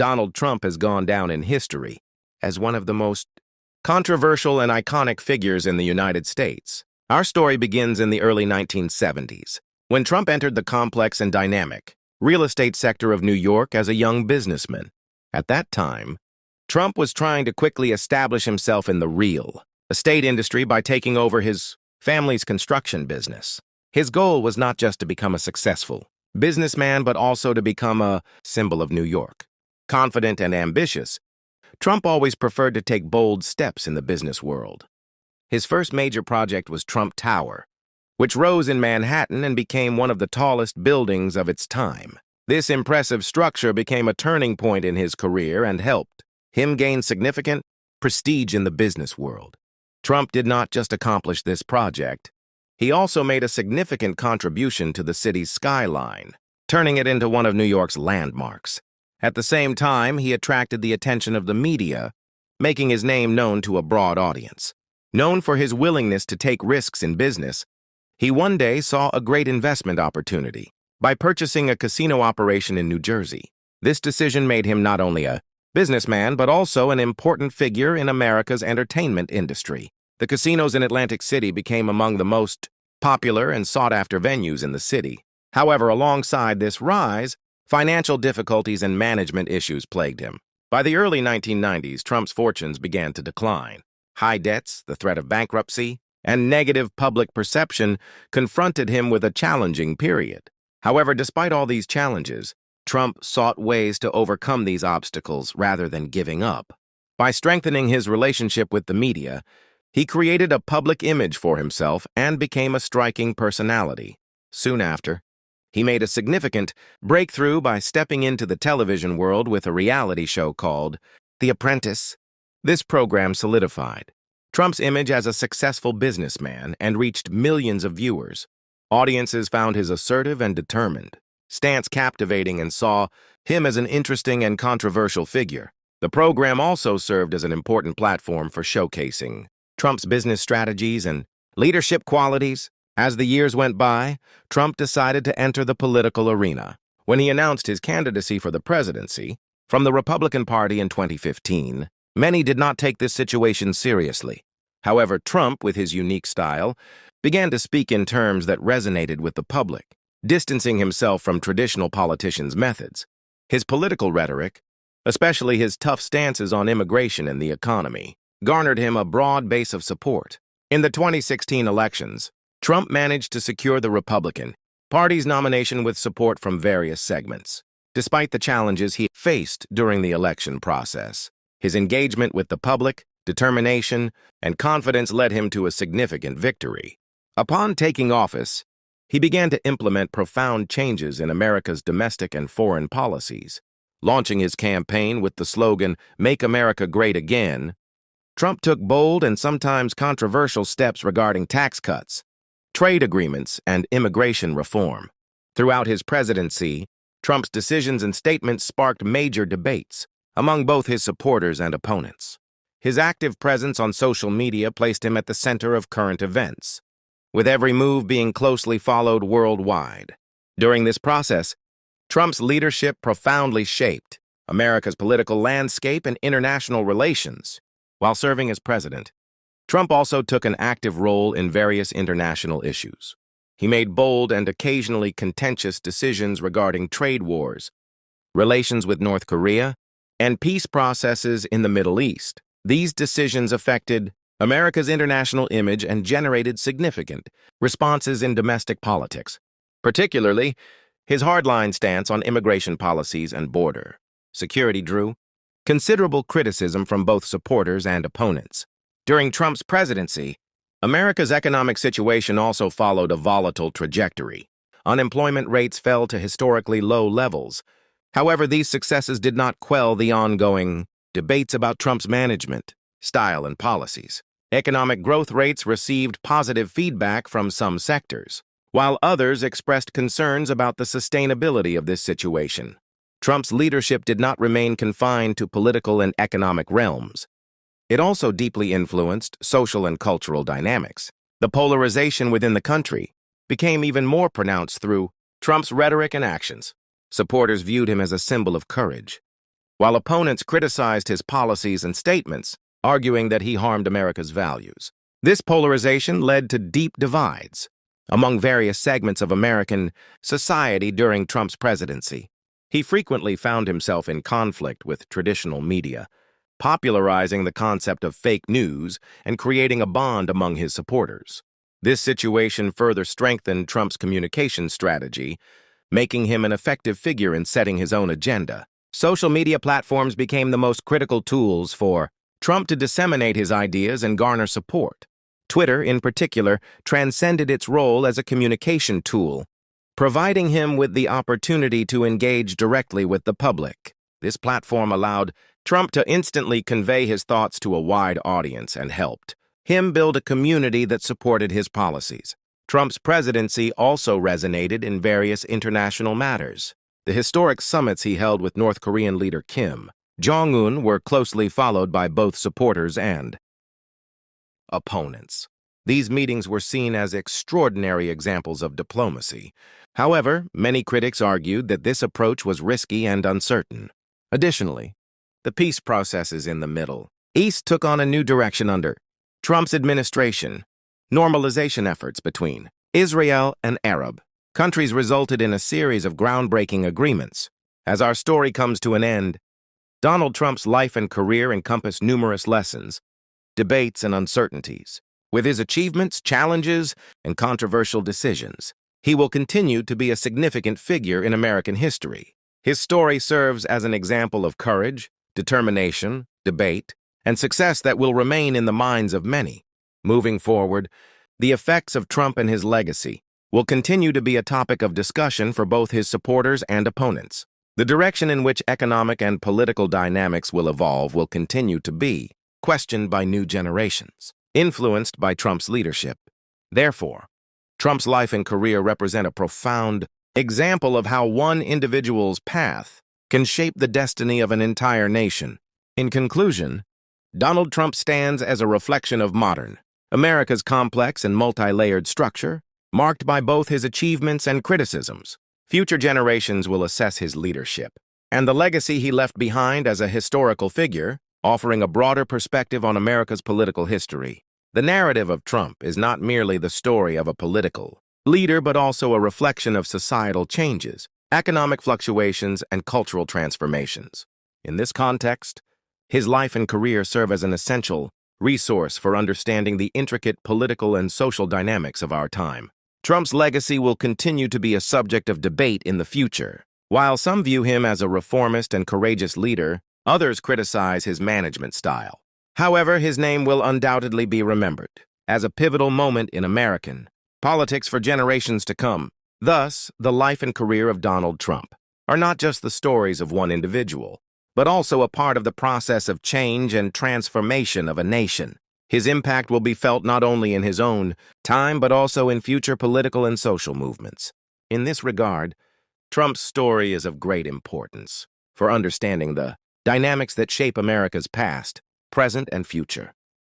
Donald Trump has gone down in history as one of the most controversial and iconic figures in the United States. Our story begins in the early 1970s, when Trump entered the complex and dynamic real estate sector of New York as a young businessman. At that time, Trump was trying to quickly establish himself in the real estate industry by taking over his family's construction business. His goal was not just to become a successful businessman, but also to become a symbol of New York. Confident and ambitious, Trump always preferred to take bold steps in the business world. His first major project was Trump Tower, which rose in Manhattan and became one of the tallest buildings of its time. This impressive structure became a turning point in his career and helped him gain significant prestige in the business world. Trump did not just accomplish this project, he also made a significant contribution to the city's skyline, turning it into one of New York's landmarks. At the same time, he attracted the attention of the media, making his name known to a broad audience. Known for his willingness to take risks in business, he one day saw a great investment opportunity by purchasing a casino operation in New Jersey. This decision made him not only a businessman, but also an important figure in America's entertainment industry. The casinos in Atlantic City became among the most popular and sought-after venues in the city. However, alongside this rise, financial difficulties and management issues plagued him. By the early 1990s, Trump's fortunes began to decline. High debts, the threat of bankruptcy, and negative public perception confronted him with a challenging period. However, despite all these challenges, Trump sought ways to overcome these obstacles rather than giving up. By strengthening his relationship with the media, he created a public image for himself and became a striking personality. Soon after, he made a significant breakthrough by stepping into the television world with a reality show called The Apprentice. This program solidified Trump's image as a successful businessman and reached millions of viewers. Audiences found his assertive and determined stance captivating and saw him as an interesting and controversial figure. The program also served as an important platform for showcasing Trump's business strategies and leadership qualities. As the years went by, Trump decided to enter the political arena. When he announced his candidacy for the presidency from the Republican Party in 2015, many did not take this situation seriously. However, Trump, with his unique style, began to speak in terms that resonated with the public, distancing himself from traditional politicians' methods. His political rhetoric, especially his tough stances on immigration and the economy, garnered him a broad base of support. In the 2016 elections, Trump managed to secure the Republican Party's nomination with support from various segments. Despite the challenges he faced during the election process, his engagement with the public, determination, and confidence led him to a significant victory. Upon taking office, he began to implement profound changes in America's domestic and foreign policies. Launching his campaign with the slogan, "Make America Great Again," Trump took bold and sometimes controversial steps regarding tax cuts, trade agreements, and immigration reform. Throughout his presidency, Trump's decisions and statements sparked major debates among both his supporters and opponents. His active presence on social media placed him at the center of current events, with every move being closely followed worldwide. During this process, Trump's leadership profoundly shaped America's political landscape and international relations. While serving as president, Trump also took an active role in various international issues. He made bold and occasionally contentious decisions regarding trade wars, relations with North Korea, and peace processes in the Middle East. These decisions affected America's international image and generated significant responses in domestic politics. Particularly, his hardline stance on immigration policies and border security drew considerable criticism from both supporters and opponents. During Trump's presidency, America's economic situation also followed a volatile trajectory. Unemployment rates fell to historically low levels. However, these successes did not quell the ongoing debates about Trump's management, style, and policies. Economic growth rates received positive feedback from some sectors, while others expressed concerns about the sustainability of this situation. Trump's leadership did not remain confined to political and economic realms. It also deeply influenced social and cultural dynamics. The polarization within the country became even more pronounced through Trump's rhetoric and actions. Supporters viewed him as a symbol of courage, while opponents criticized his policies and statements, arguing that he harmed America's values. This polarization led to deep divides among various segments of American society during Trump's presidency. He frequently found himself in conflict with traditional media, popularizing the concept of fake news and creating a bond among his supporters. This situation further strengthened Trump's communication strategy, making him an effective figure in setting his own agenda. Social media platforms became the most critical tools for Trump to disseminate his ideas and garner support. Twitter, in particular, transcended its role as a communication tool, providing him with the opportunity to engage directly with the public. This platform allowed Trump to instantly convey his thoughts to a wide audience and helped him build a community that supported his policies. Trump's presidency also resonated in various international matters. The historic summits he held with North Korean leader Kim Jong-un were closely followed by both supporters and opponents. These meetings were seen as extraordinary examples of diplomacy. However, many critics argued that this approach was risky and uncertain. Additionally, the peace processes in the Middle East took on a new direction under Trump's administration. Normalization efforts between Israel and Arab countries resulted in a series of groundbreaking agreements. As our story comes to an end, Donald Trump's life and career encompass numerous lessons, debates, and uncertainties. With his achievements, challenges, and controversial decisions, he will continue to be a significant figure in American history. His story serves as an example of courage, determination, debate, and success that will remain in the minds of many. Moving forward, the effects of Trump and his legacy will continue to be a topic of discussion for both his supporters and opponents. The direction in which economic and political dynamics will evolve will continue to be questioned by new generations, influenced by Trump's leadership. Therefore, Trump's life and career represent a profound example of how one individual's path can shape the destiny of an entire nation. In conclusion, Donald Trump stands as a reflection of modern America's complex and multi-layered structure, marked by both his achievements and criticisms. Future generations will assess his leadership and the legacy he left behind as a historical figure, offering a broader perspective on America's political history. The narrative of Trump is not merely the story of a political leader, but also a reflection of societal changes, economic fluctuations, and cultural transformations. In this context, his life and career serve as an essential resource for understanding the intricate political and social dynamics of our time. Trump's legacy will continue to be a subject of debate in the future. While some view him as a reformist and courageous leader, others criticize his management style. However, his name will undoubtedly be remembered as a pivotal moment in American politics for generations to come. Thus, the life and career of Donald Trump are not just the stories of one individual, but also a part of the process of change and transformation of a nation. His impact will be felt not only in his own time, but also in future political and social movements. In this regard, Trump's story is of great importance for understanding the dynamics that shape America's past, present, and future.